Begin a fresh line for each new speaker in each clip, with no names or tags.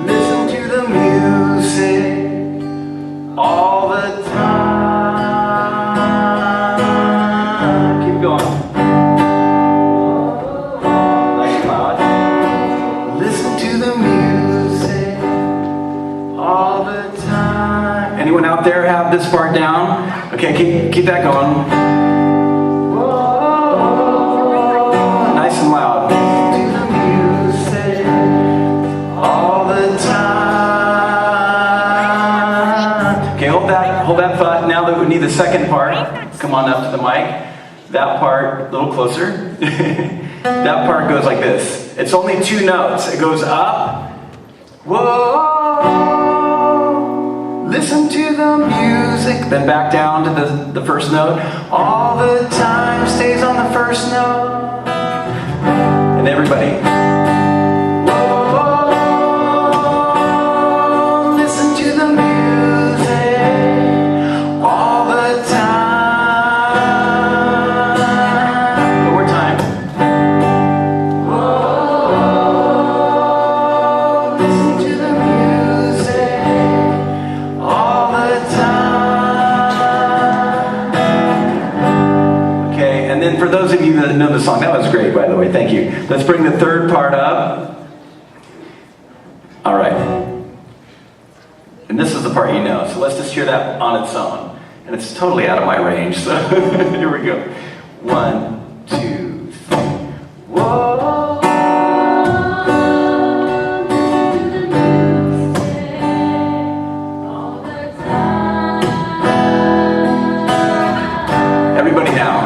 Listen to the music all the time. Keep going. Nice and loud. Listen to the music all the time. Anyone out there have this part down? Okay, keep that going. Nice and loud. Listen to the music all the time. Okay, hold that thought. Now that we need the second part, come on up to the mic. That part, a little closer. That part goes like this. It's only 2 notes. It goes up. Whoa. Listen to the music. Then back down to the first note. All the time stays on the first note. And everybody. Whoa. Listen to the music all the time. One more time. Whoa. Listen to the music all the time. Okay, and then for those of you that know the song, that was great, by the way, thank you. Let's bring the third part up. All right. And this is the part you know, so let's just hear that on its own. And it's totally out of my range, so here we go. 1, 2, 3. Whoa. Everybody now.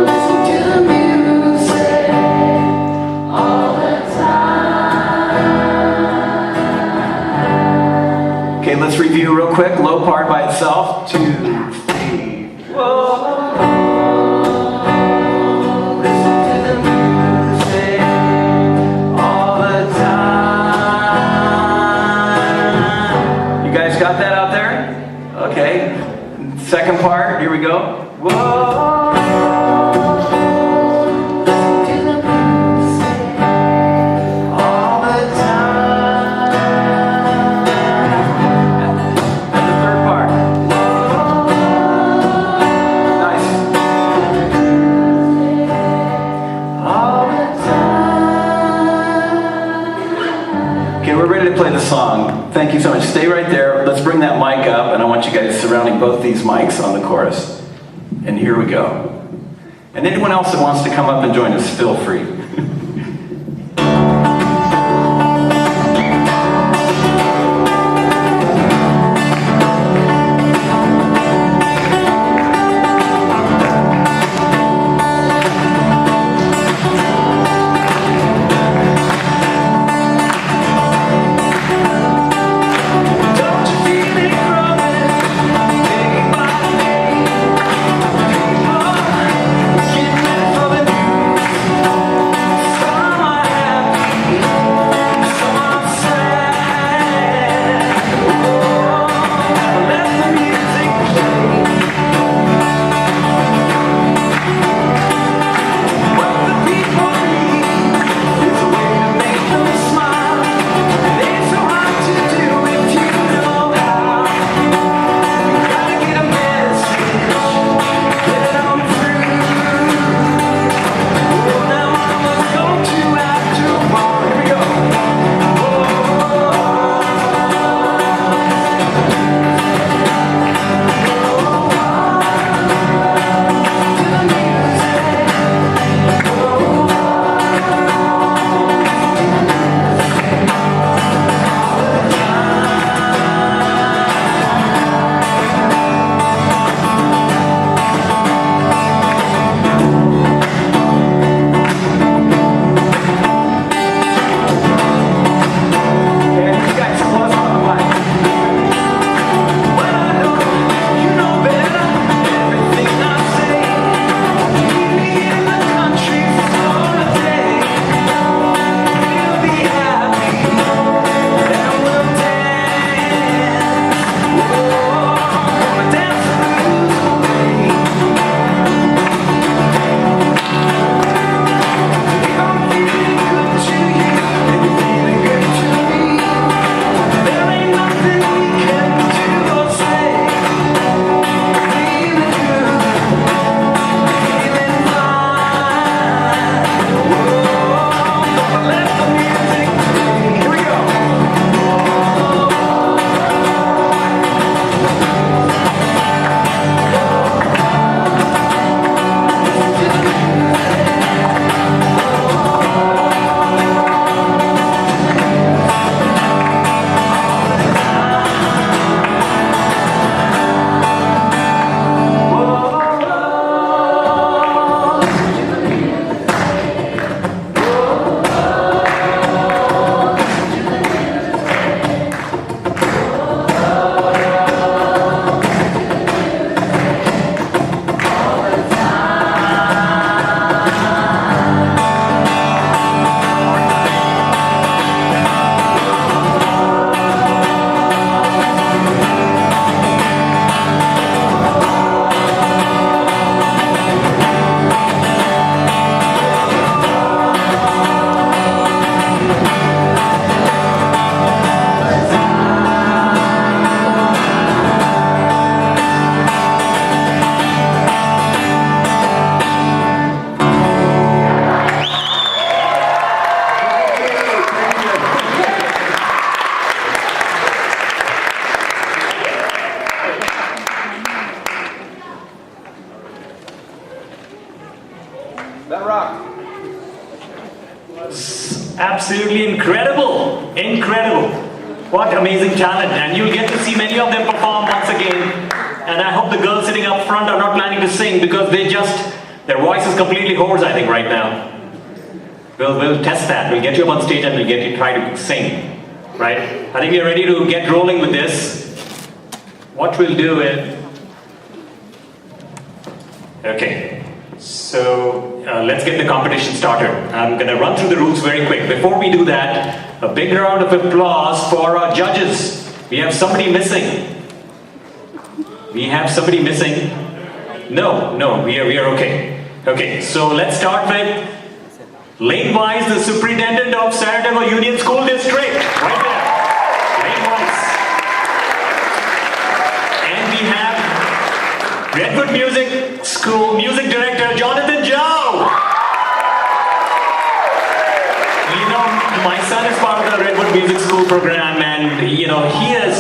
Listen to the music all the time. Okay, let's review real quick. Low part by itself. 2, 3. Whoa. Listen to the music all the time. You guys got that out there? Okay. Second part, here we go. Whoa. Listen to the music all the time. And the third part. Nice. All the time. Okay, we're ready to play the song. Thank you so much. Stay right there. Let's bring that mic up, and I want you guys surrounding both these mics on the chorus. And here we go. And anyone else that wants to come up and join us, feel free. Don't you feel it growing day by day? People getting ready for the news.
That rock.
Absolutely incredible. Incredible. What amazing talent. And you'll get to see many of them perform once again. And I hope the girls sitting up front are not planning to sing because their voice is completely hoarse, I think, right now. We'll test that. We'll get you up on stage and we'll get you to try to sing. Right? I think we're ready to get rolling with this. What we'll do is... Okay. So let's get the competition started. I'm going to run through the rules very quick. Before we do that, a big round of applause for our judges. We have somebody missing. We have somebody missing. No, we are okay. Okay, so let's start with Lane Wise, the Superintendent of Saratoga Union School District. Right there. Lane Wise. And we have Redwood Music School Music Director, Jonathan Zhao. You know, my son is part of the Redwood Music School program, and you know,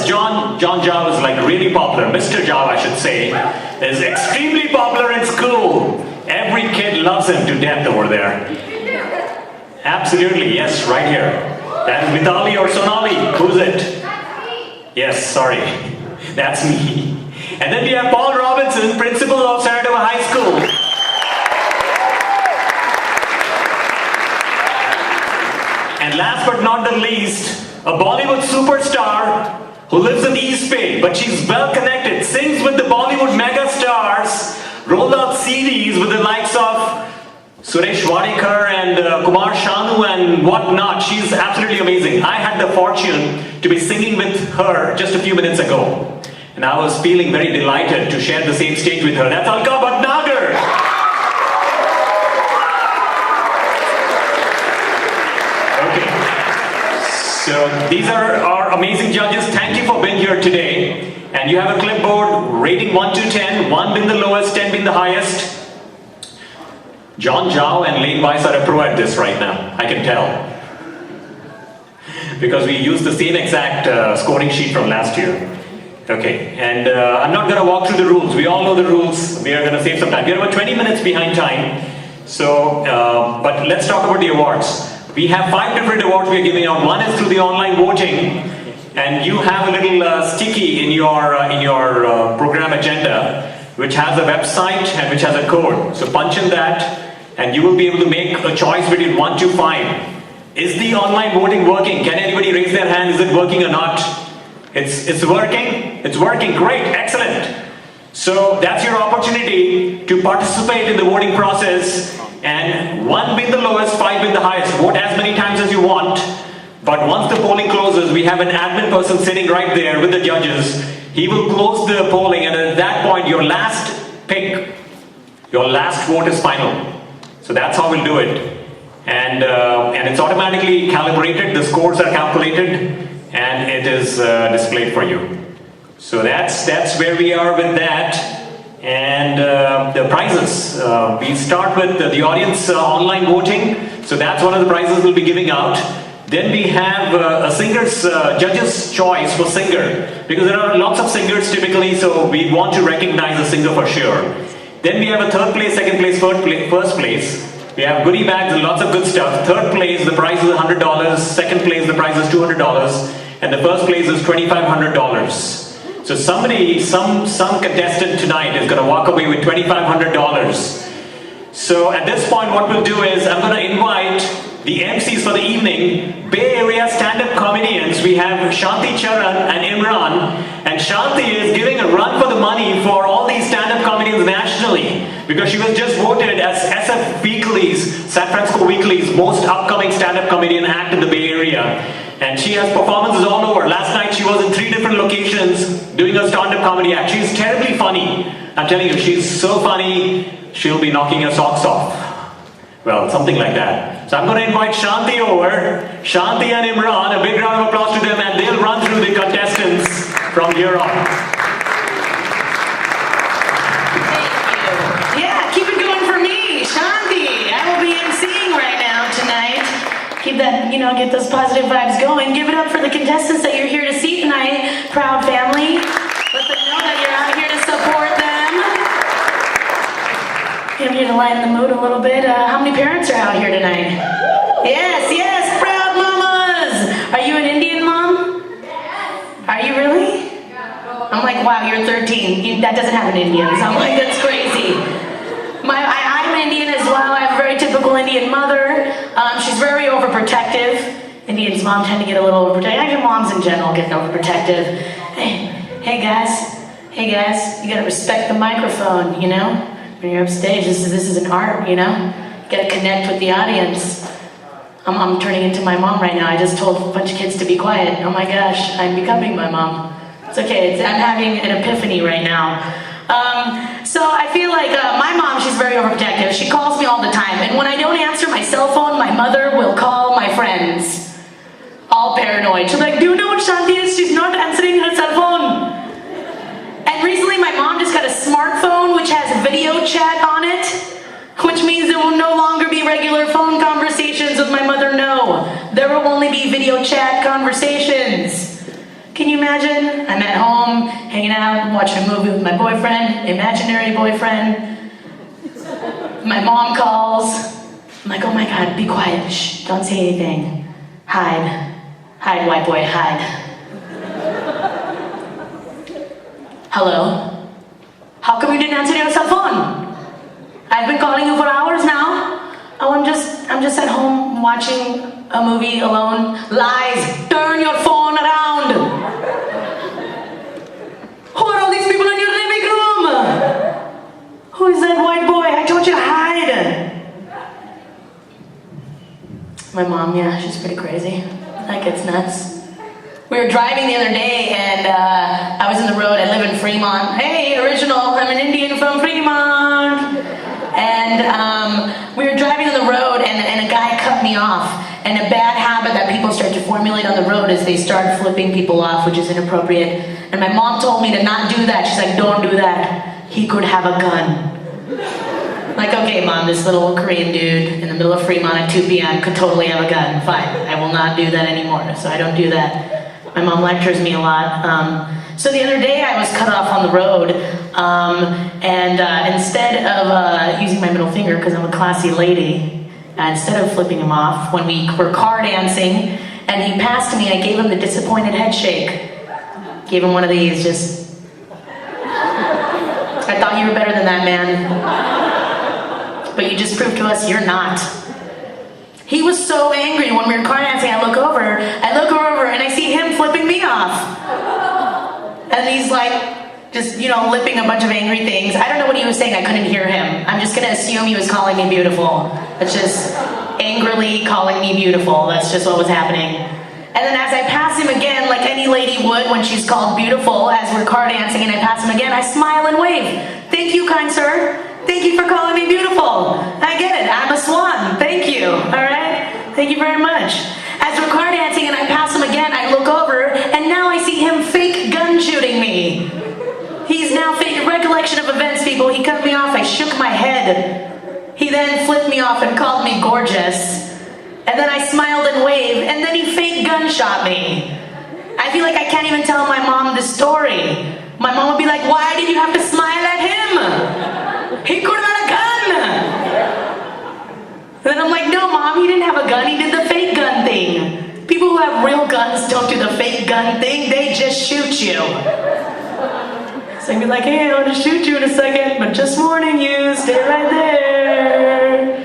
John Zhao is like really popular. Mr. Zhao, I should say, is extremely popular in school. Every kid loves him to death over there. Absolutely, yes, right here. That is Vitali or Sonali. Who's it? Yes, sorry. That's me. And then we have Paul Robinson, Principal of Saratoga High School. And last but not the least, a Bollywood superstar who lives in East Bay, but she's well connected, sings with the Bollywood mega stars, rolled out CDs with the likes of Suresh Wadekar and Kumar Shanu and whatnot. She's absolutely amazing. I had the fortune to be singing with her just a few minutes ago. And I was feeling very delighted to share the same stage with her. That's Alka Bhatnagar. Okay. So these are our amazing judges. Thank you for being here today. And you have a clipboard rating 1 to 10, 1 being the lowest, 10 being the highest. John Zhao and Lane Weiss are a pro at this right now, I can tell. Because we used the same exact scoring sheet from last year. Okay, and I'm not going to walk through the rules. We all know the rules. We are going to save some time. We are about 20 minutes behind time. So, but let's talk about the awards. We have 5 different awards we are giving out. One is through the online voting. And you have a little sticky in your program agenda, which has a website and which has a code. So punch in that, and you will be able to make a choice between 1 to 5. Is the online voting working? Can anybody raise their hand? Is it working or not? It's working? It's working. Great. Excellent. So that's your opportunity to participate in the voting process. And 1 being the lowest, 5 being the highest. Vote as many times as you want. But once the polling closes, we have an admin person sitting right there with the judges. He will close the polling, and at that point, your last pick, your last vote is final. So that's how we'll do it. And it's automatically calibrated, the scores are calculated, and it is displayed for you. So that's where we are with that. And the prizes, we start with the audience online voting. So that's one of the prizes we'll be giving out. Then we have a singer's judge's choice for singer, because there are lots of singers typically, so we want to recognize a singer for sure. Then we have a 3rd place, 2nd place, 1st place. We have goodie bags and lots of good stuff. 3rd place, the prize is $100. 2nd place, the prize is $200, and the 1st place is $2,500. So somebody, some contestant tonight is going to walk away with $2,500. So at this point, what we'll do is I'm going to invite the MCs for the evening, Bay Area stand-up comedians. We have Shanti Charan and Imran. And Shanti is giving a run for the money for all these stand-up comedians nationally, because she was just voted as SF Weekly's, San Francisco Weekly's most upcoming stand-up comedian act in the Bay Area. And she has performances all over. Last night she was in 3 different locations doing a stand-up comedy act. She's terribly funny. I'm telling you, she's so funny, she'll be knocking your socks off. Well, something like that. So I'm going to invite Shanti over. Shanti and Imran, a big round of applause to them, and they'll run through the contestants from here on.
Thank you. Yeah, keep it going for me, Shanti. I will be emceeing right now tonight. Keep that, get those positive vibes going. Give it up for the contestants that you're here to see tonight. Proud family. Let them know that you're out here to support them. here to lighten the mood a little bit. How many parents are out here tonight? Yes, yes, proud mamas! Are you an Indian mom? Are you really? I'm like, wow, you're 13. That doesn't happen in Indians. I'm like, that's crazy. I'm Indian as well. I have a very typical Indian mother. She's very overprotective. Indians' moms tend to get a little overprotective. I think moms in general get overprotective. Hey guys, you gotta respect the microphone, you know? When you're upstage, this is an art, you know? You gotta connect with the audience. I'm turning into my mom right now. I just told a bunch of kids to be quiet. Oh my gosh, I'm becoming my mom. It's okay, I'm having an epiphany right now. So I feel like my mom, she's very overprotective. She calls me all the time, and when I don't answer my cell phone, my mother will call my friends. All paranoid. She'll be like, do you know what Shanti is? She's not answering her cell phone. And recently my mom just got a smartphone which has video chat on it, which means there will no longer be regular phone conversations with my mother, no. There will only be video chat conversations. Can you imagine? I'm at home, hanging out, watching a movie with my boyfriend, imaginary boyfriend. My mom calls. I'm like, oh my God, be quiet. Shh, don't say anything. Hide. Hide, white boy, hide. Hello? How come you didn't answer your cell phone? I've been calling you for hours now. Oh, I'm just at home watching a movie alone. Lies! Turn your phone around! Who are all these people in your living room? Who is that white boy? I told you to hide! My mom, yeah, she's pretty crazy. That gets nuts. We were driving the other day and I was in the road. I live in Fremont. Hey, original, I'm an Indian from Fremont. And we were driving on the road and a guy cut me off. And a bad habit that people start to formulate on the road is they start flipping people off, which is inappropriate. And my mom told me to not do that. She's like, don't do that. He could have a gun. Like, okay, Mom, this little Korean dude in the middle of Fremont at 2 p.m. could totally have a gun. Fine, I will not do that anymore, so I don't do that. My mom lectures me a lot. So the other day I was cut off on the road, and instead of using my middle finger, because I'm a classy lady, instead of flipping him off, when we were car dancing, and he passed me, I gave him the disappointed head shake. Gave him one of these, just... I thought you were better than that, man. But you just proved to us you're not. He was so angry when we were car dancing. I look over, and I see him flipping me off. And he's like, just, you know, lipping a bunch of angry things. I don't know what he was saying, I couldn't hear him. I'm just gonna assume he was calling me beautiful. It's just angrily calling me beautiful. That's just what was happening. And then as I pass him again, like any lady would when she's called beautiful, as we're car dancing and I pass him again, I smile and wave. Thank you, kind sir. Thank you for calling me beautiful. I get it, I'm a swan. Thank you, all right? Thank you very much. As we're car dancing and I pass him again, I look over, and now I see him fake gun shooting me. He's now fake, recollection of events, people. He cut me off, I shook my head. He then flipped me off and called me gorgeous. And then I smiled and waved, and then he fake gunshot me. I feel like I can't even tell my mom the story. My mom would be like, why did you have to smile at him? He could have had a gun! And then I'm like, no, Mom, he didn't have a gun, he did the fake gun thing. People who have real guns don't do the fake gun thing, they just shoot you. So I'd be like, hey, I'm gonna shoot you in a second, but just warning you, stay right there.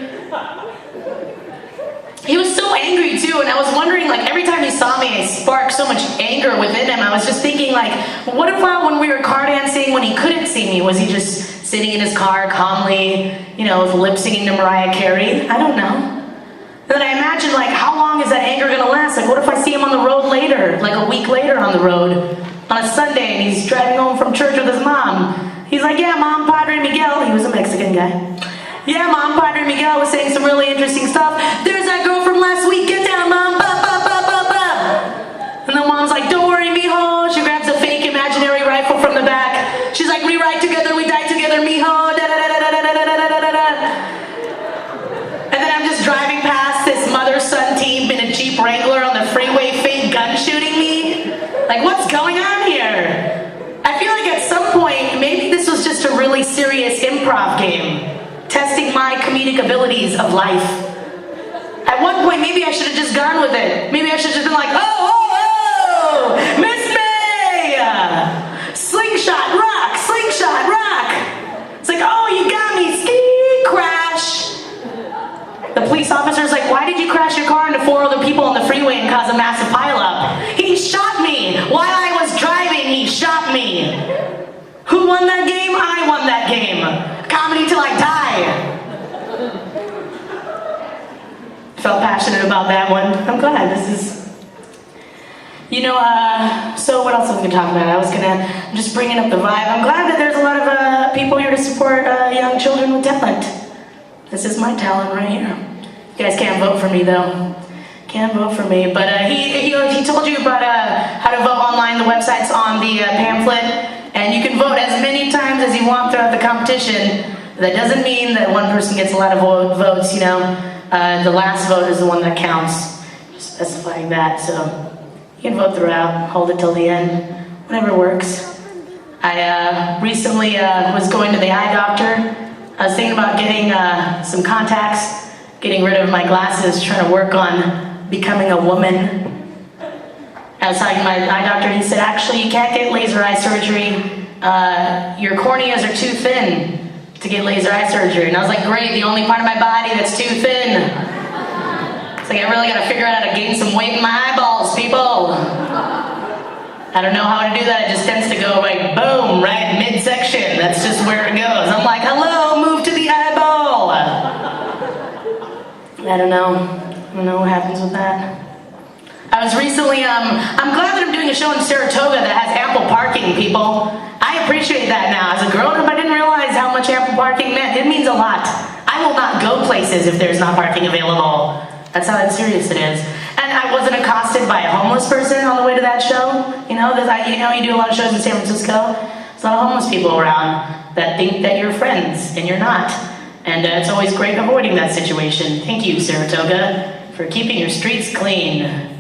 He was so angry too, and I was wondering, like, every time he saw me, I sparked so much anger within him. I was just thinking, like, what if when we were car dancing, when he couldn't see me, was he just sitting in his car calmly, you know, lip singing to Mariah Carey? I don't know. And then I imagine, like, how long is that anger gonna last? Like, what if I see him on the road later, like a week later on the road, on a Sunday, and he's driving home from church with his mom? He's like, yeah, Mom, Padre Miguel, he was a Mexican guy. Yeah, Mom, Padre Miguel was saying some really interesting stuff. There's that girl from last week, get down, Mom, ba, ba, ba, ba, ba. And the mom's like, don't worry, mijo. She grabs a fake imaginary rifle from the back. She's like, we ride together, we die together, mijo, da, da, da, da, da, da, da, da, da, da. And then I'm just driving past this mother-son team in a Jeep Wrangler on the freeway, fake gun shooting me. Like, what's going on here? I feel like at some point, maybe this was just a really serious improv game. testing my comedic abilities of life. At one point, maybe I should have just gone with it. Maybe I should have just been like, oh, Miss May! Slingshot, rock, slingshot, rock! It's like, oh, you got me, ski, crash! The police officer's like, why did you crash your car into 4 other people on the freeway and cause a massive pileup? He shot me! While I was driving, he shot me! Who won that game? I won that game! Comedy till I die! Felt passionate about that one. I'm glad this is... You know, so what else was I gonna talk about? I was gonna just bringing up the vibe. I'm glad that there's a lot of people here to support young children with talent. This is my talent right here. You guys can't vote for me though. Can't vote for me. But he told you about how to vote online. The website's on the pamphlet, and you can vote as many times as you want throughout the competition. That doesn't mean that one person gets a lot of votes. You know, the last vote is the one that counts. Just specifying that. So you can vote throughout. Hold it till the end. Whatever works. I recently was going to the eye doctor. I was thinking about getting some contacts, getting rid of my glasses, trying to work on becoming a woman. I was talking to my eye doctor, and he said, actually, you can't get laser eye surgery. Your corneas are too thin to get laser eye surgery. And I was like, great, the only part of my body that's too thin. It's like, I really gotta figure out how to gain some weight in my eyeballs, people. I don't know how to do that. It just tends to go like, boom, right midsection. That's just where it goes. I'm like, hello, move to the eyeball. I don't know what happens with that. I was recently, I'm glad that I'm doing a show in Saratoga that has ample parking, people. I appreciate that now. As a grown-up, I didn't realize how much ample parking meant. It means a lot. I will not go places if there's not parking available. That's how serious it is. And I wasn't accosted by a homeless person on the way to that show. You know, you do a lot of shows in San Francisco. There's a lot of homeless people around that think that you're friends, and you're not. And it's always great avoiding that situation. Thank you, Saratoga, for keeping your streets clean.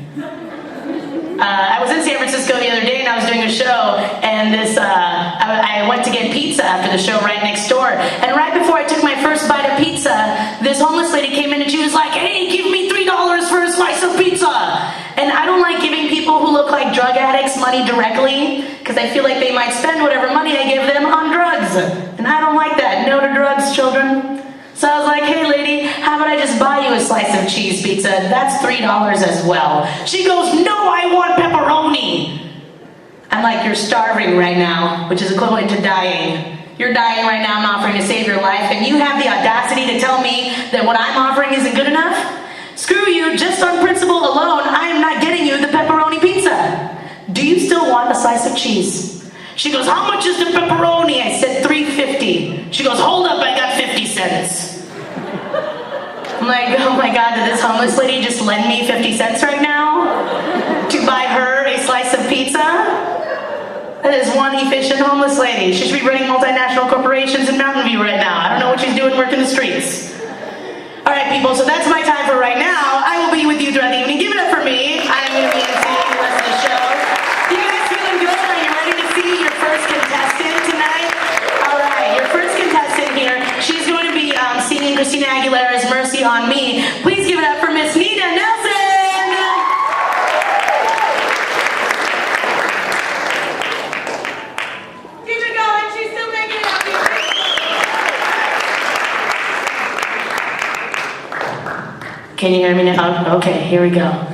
I was in San Francisco the other day, and I was doing a show, and I went to get pizza after the show right next door. And right before I took my first bite of pizza, this homeless lady came in and she was like, hey, give me $3 for a slice of pizza. And I don't like giving people who look like drug addicts money directly, because I feel like they might spend whatever money I give them on drugs. And I don't like that. No to drugs, children. So I was like, hey lady, how about I just buy you a slice of cheese pizza? That's $3 as well. She goes, no, I want pepperoni. I'm like, you're starving right now, which is equivalent to dying. You're dying right now, I'm offering to save your life, and you have the audacity to tell me that what I'm offering isn't good enough? Screw you, just on principle alone, I am not getting you the pepperoni pizza. Do you still want a slice of cheese? She goes, how much is the pepperoni? I said $3.50. She goes, hold up, I got 50 cents. I'm like, oh my God, did this homeless lady just lend me 50 cents right now to buy her a slice of pizza? That is one efficient homeless lady. She should be running multinational corporations in Mountain View right now. I don't know what she's doing working the streets. All right, people, so that's my time for right now. I will be with you throughout the evening. Give it up for me. I'm going to be emceeing the rest of the show. You guys feeling good? Are you ready to see your first contestant tonight? All right, your first contestant here. She's going to be singing Christina Aguilera's Mercy on Me. Please give it up for Miss Nina Nelson.
Keep it going, she's still making it up.
Can you hear me now? Okay, here we go.